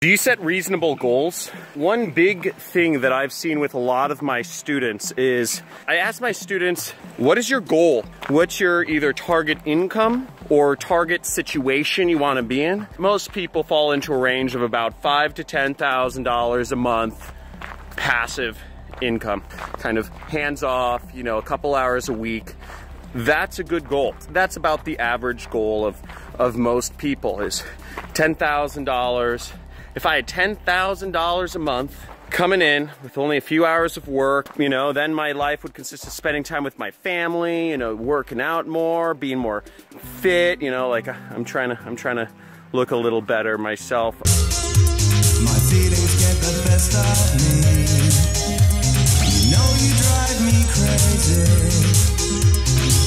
Do you set reasonable goals? One big thing that I've seen with a lot of my students is I ask my students, what is your goal? What's your either target income or target situation you want to be in? Most people fall into a range of about $5,000 to $10,000 a month passive income, kind of hands off, you know, a couple hours a week. That's a good goal. That's about the average goal of most people is $10,000. If I had $10,000 a month coming in with only a few hours of work, you know, then my life would consist of spending time with my family, you know, working out more, being more fit, you know, like I'm trying to look a little better myself. My feelings get the best of me. You know you drive me crazy.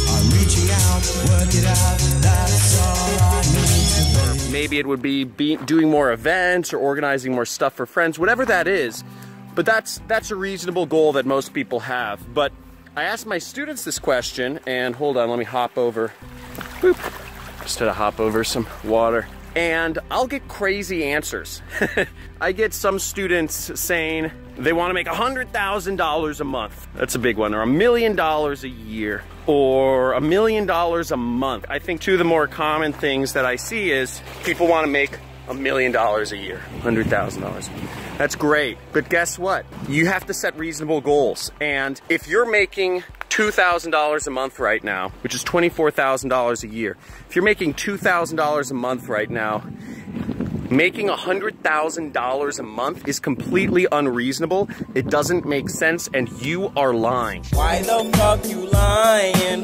I'm reaching out, work it out, that's all I need to be. Maybe it would be doing more events or organizing more stuff for friends, whatever that is. But that's a reasonable goal that most people have. But I asked my students this question, and hold on, let me hop over. Boop. Just had to hop over some water. And I'll get crazy answers. I get some students saying they want to make $100,000 a month. That's a big one. Or $1 million a year. Or $1 million a month. I think two of the more common things that I see is people want to make $1 million a year, $100,000. That's great, but guess what? You have to set reasonable goals. And if you're making $2,000 a month right now, which is $24,000 a year, if you're making $2,000 a month right now, making $100,000 a month is completely unreasonable. It doesn't make sense, and you are lying. Why the fuck you lying?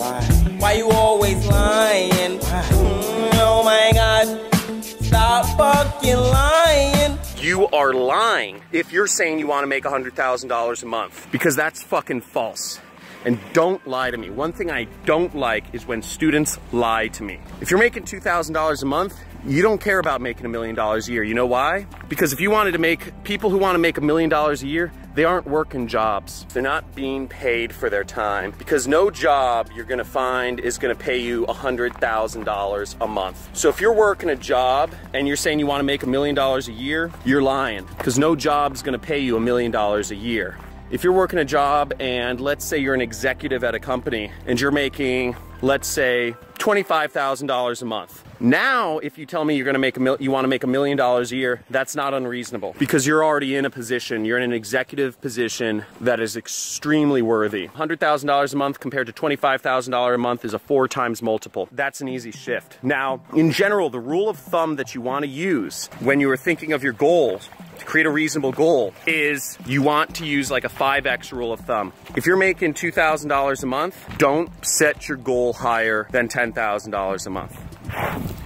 Why you always lying? Oh my God, stop fucking lying. You are lying if you're saying you want to make $100,000 a month, because that's fucking false. And don't lie to me. One thing I don't like is when students lie to me. If you're making $2,000 a month, you don't care about making $1 million a year. You know why? Because if you wanted to make, people who want to make $1 million a year, they aren't working jobs. They're not being paid for their time, because no job you're gonna find is gonna pay you $100,000 a month. So if you're working a job and you're saying you wanna make $1 million a year, you're lying, because no job's gonna pay you $1 million a year. If you're working a job and let's say you're an executive at a company and you're making, let's say, $25,000 a month. Now, if you tell me you're gonna make you wanna make $1 million a year, that's not unreasonable, because you're already in a position, you're in an executive position that is extremely worthy. $100,000 a month compared to $25,000 a month is a 4 times multiple. That's an easy shift. Now, in general, the rule of thumb that you wanna use when you are thinking of your goals, to create a reasonable goal, is you want to use like a 5x rule of thumb. If you're making $2,000 a month, don't set your goal higher than $10,000 a month.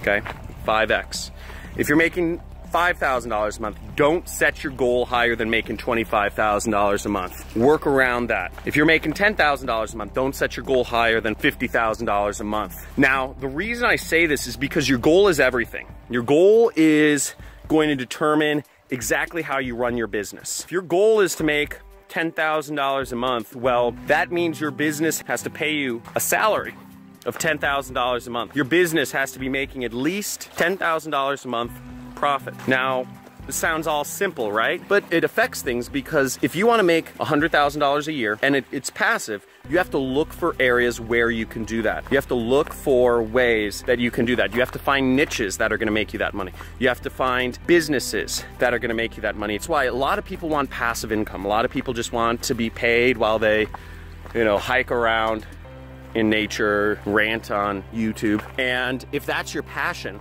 Okay, 5x. If you're making $5,000 a month, don't set your goal higher than making $25,000 a month. Work around that. If you're making $10,000 a month, don't set your goal higher than $50,000 a month. Now, the reason I say this is because your goal is everything. Your goal is going to determine exactly how you run your business. If your goal is to make $10,000 a month, well, that means your business has to pay you a salary of $10,000 a month. Your business has to be making at least $10,000 a month profit. Now, this sounds all simple, right? But it affects things, because if you want to make $100,000 a year and it's passive, you have to look for areas where you can do that. You have to look for ways that you can do that. You have to find niches that are gonna make you that money. You have to find businesses that are gonna make you that money. It's why a lot of people want passive income. A lot of people just want to be paid while they, you know, hike around in nature, rant on YouTube. And if that's your passion,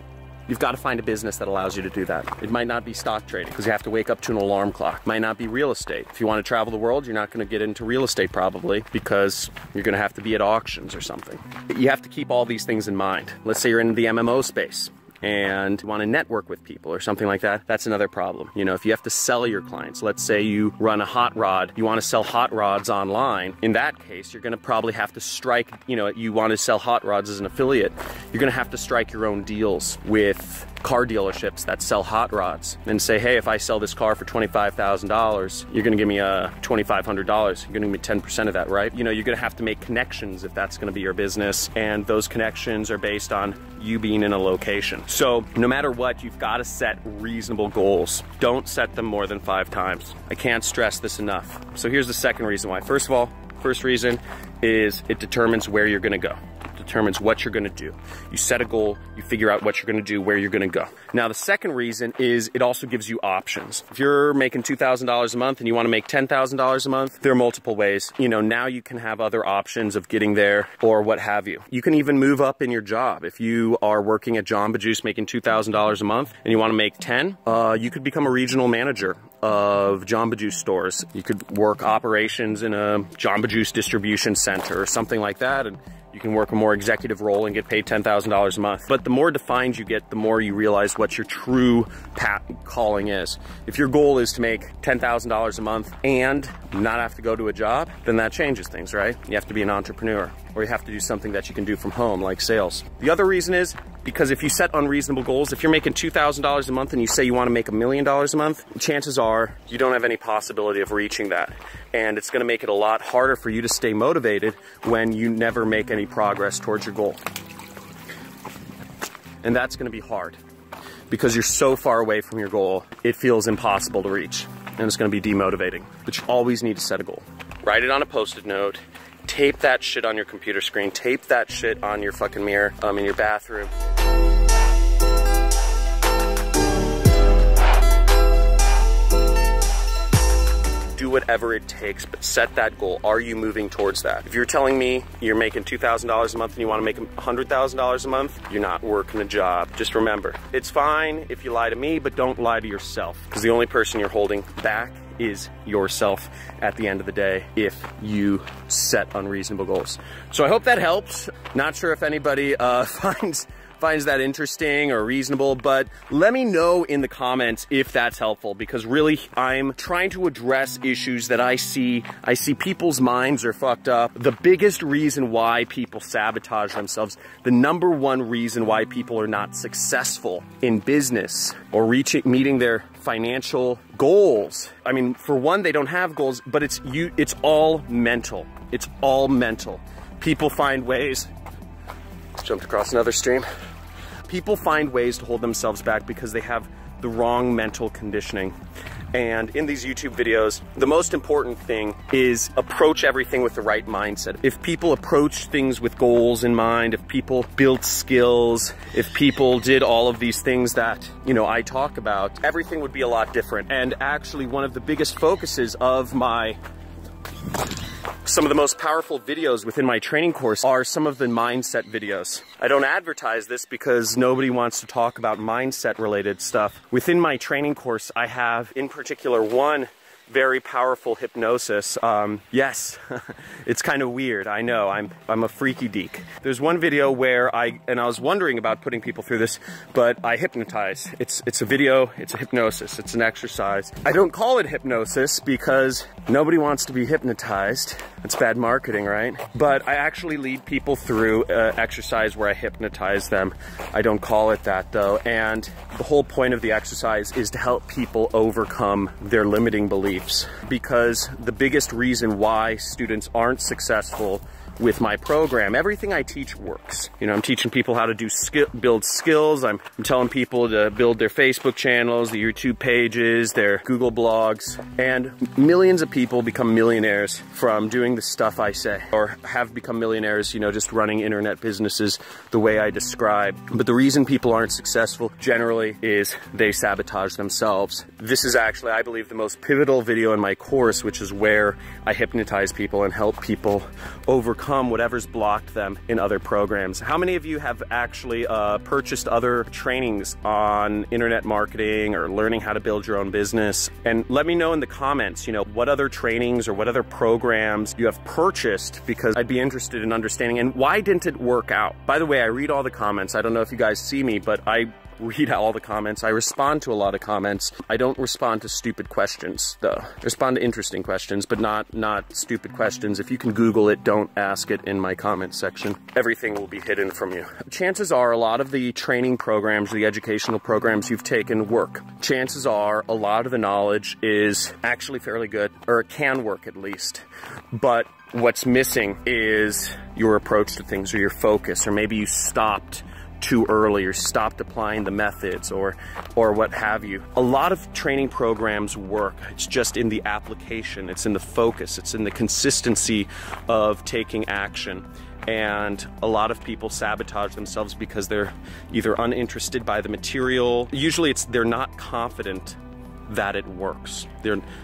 you've got to find a business that allows you to do that. It might not be stock trading, because you have to wake up to an alarm clock. It might not be real estate. If you want to travel the world, you're not going to get into real estate probably, because you're going to have to be at auctions or something. You have to keep all these things in mind. Let's say you're in the MMO space and you want to network with people or something like that, that's another problem. You know, if you have to sell your clients, let's say you run a hot rod, you want to sell hot rods online, in that case, you're going to probably have to strike, you know, you want to sell hot rods as an affiliate, you're going to have to strike your own deals with car dealerships that sell hot rods and say, hey, if I sell this car for $25,000, you're gonna give me $2,500. You're gonna give me 10% of that, right? You know, you're gonna have to make connections if that's gonna be your business, and those connections are based on you being in a location. So no matter what, you've gotta set reasonable goals. Don't set them more than 5 times. I can't stress this enough. So here's the second reason why. First of all, first reason is it determines where you're gonna go. Determines what you're gonna do. You set a goal, you figure out what you're gonna do, where you're gonna go. Now the second reason is it also gives you options. If you're making $2,000 a month and you wanna make $10,000 a month, there are multiple ways. You know, now you can have other options of getting there or what have you. You can even move up in your job. If you are working at Jamba Juice making $2,000 a month and you wanna make 10, you could become a regional manager of Jamba Juice stores. You could work operations in a Jamba Juice distribution center or something like that, and you can work a more executive role and get paid $10,000 a month. But the more defined you get, the more you realize what your true calling is. If your goal is to make $10,000 a month and not have to go to a job, then that changes things, right? You have to be an entrepreneur, or you have to do something that you can do from home, like sales. The other reason is because if you set unreasonable goals, if you're making $2,000 a month and you say you want to make $1 million a month, chances are you don't have any possibility of reaching that. And it's gonna make it a lot harder for you to stay motivated when you never make any progress towards your goal. And that's gonna be hard because you're so far away from your goal, it feels impossible to reach. And it's gonna be demotivating. But you always need to set a goal. Write it on a Post-it note. Tape that shit on your computer screen. Tape that shit on your fucking mirror in your bathroom. Do whatever it takes, but set that goal. Are you moving towards that? If you're telling me you're making $2,000 a month and you want to make $100,000 a month, you're not working a job. Just remember, it's fine if you lie to me, but don't lie to yourself, because the only person you're holding back is yourself at the end of the day if you set unreasonable goals. So I hope that helps. Not sure if anybody finds that interesting or reasonable, but let me know in the comments if that's helpful, because really I'm trying to address issues that I see people's minds are fucked up. The biggest reason why people sabotage themselves, the number one reason why people are not successful in business or meeting their financial goals. I mean, for one, they don't have goals, but it's all mental. It's all mental. People find ways, jumped across another stream. People find ways to hold themselves back because they have the wrong mental conditioning. And in these YouTube videos, the most important thing is approach everything with the right mindset. If people approach things with goals in mind, if people built skills, if people did all of these things that, you know, I talk about, everything would be a lot different. And actually, one of the biggest focuses of some of the most powerful videos within my training course are some of the mindset videos. I don't advertise this because nobody wants to talk about mindset related stuff. Within my training course, I have in particular one very powerful hypnosis. Yes, it's kind of weird. I know, I'm a freaky deek. There's one video where I was wondering about putting people through this, but I hypnotize. It's a video, it's a hypnosis, it's an exercise. I don't call it hypnosis because nobody wants to be hypnotized. It's bad marketing, right? But I actually lead people through exercise where I hypnotize them. I don't call it that though. And the whole point of the exercise is to help people overcome their limiting beliefs. Because the biggest reason why students aren't successful with my program, everything I teach works. You know, I'm teaching people how to build skills. I'm telling people to build their Facebook channels, the YouTube pages, their Google blogs, and millions of people become millionaires from doing the stuff I say, or have become millionaires, you know, just running internet businesses the way I describe. But the reason people aren't successful generally is they sabotage themselves. This is actually, I believe, the most pivotal video in my course, which is where I hypnotize people and help people overcome whatever's blocked them in other programs. How many of you have actually purchased other trainings on internet marketing or learning how to build your own business? And let me know in the comments, you know, what other trainings or what other programs you have purchased, because I'd be interested in understanding, and why didn't it work out? By the way, I read all the comments. I don't know if you guys see me, but I read all the comments. I respond to a lot of comments. I don't respond to stupid questions, though. I respond to interesting questions, but not stupid questions. If you can Google it, don't ask it in my comment section. Everything will be hidden from you. Chances are a lot of the training programs, the educational programs you've taken work. Chances are a lot of the knowledge is actually fairly good, or it can work at least. But what's missing is your approach to things, or your focus, or maybe you stopped too early, or stopped applying the methods, or what have you. A lot of training programs work. It's just in the application, it's in the focus, it's in the consistency of taking action. And a lot of people sabotage themselves because they're either uninterested by the material. Usually they're not confident that it works.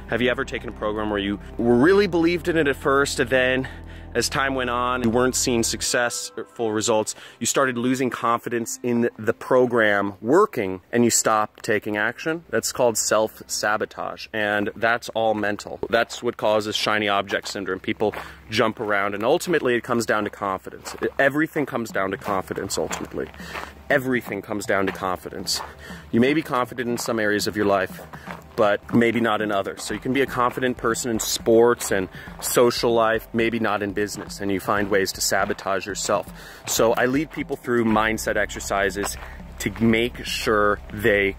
Have you ever taken a program where you really believed in it at first, and then as time went on, you weren't seeing successful results, you started losing confidence in the program working, and you stopped taking action? That's called self-sabotage, and that's all mental. That's what causes shiny object syndrome. People jump around, and ultimately it comes down to confidence. Everything comes down to confidence, ultimately. Everything comes down to confidence. You may be confident in some areas of your life, but maybe not in others. So you can be a confident person in sports and social life, maybe not in business, and you find ways to sabotage yourself. So I lead people through mindset exercises to make sure they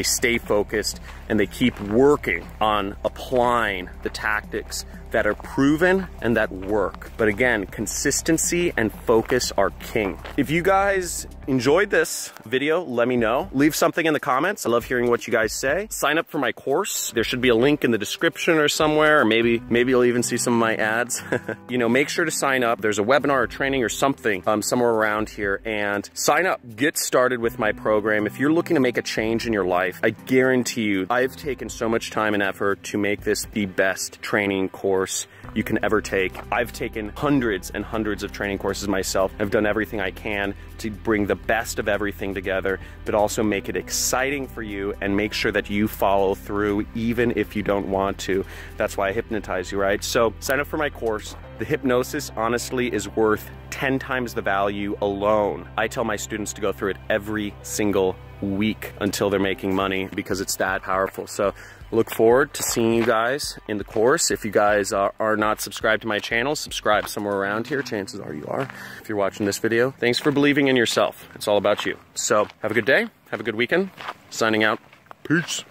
stay focused, and they keep working on applying the tactics that are proven and that work. But again, consistency and focus are king. If you guys enjoyed this video, let me know. Leave something in the comments. I love hearing what you guys say. Sign up for my course. There should be a link in the description or somewhere, or maybe you'll even see some of my ads. You know, make sure to sign up. There's a webinar or training or something somewhere around here, and sign up. Get started with my program. If you're looking to make a change in your life, I guarantee you, I've taken so much time and effort to make this the best training course you can ever take. I've taken hundreds and hundreds of training courses myself. I've done everything I can to bring the best of everything together, but also make it exciting for you and make sure that you follow through even if you don't want to. That's why I hypnotize you, right? So sign up for my course. The hypnosis, honestly, is worth 10 times the value alone. I tell my students to go through it every single week until they're making money, because it's that powerful. So look forward to seeing you guys in the course. If you guys are not subscribed to my channel, subscribe somewhere around here. Chances are you are. If you're watching this video, thanks for believing in yourself. It's all about you. So have a good day. Have a good weekend. Signing out. Peace.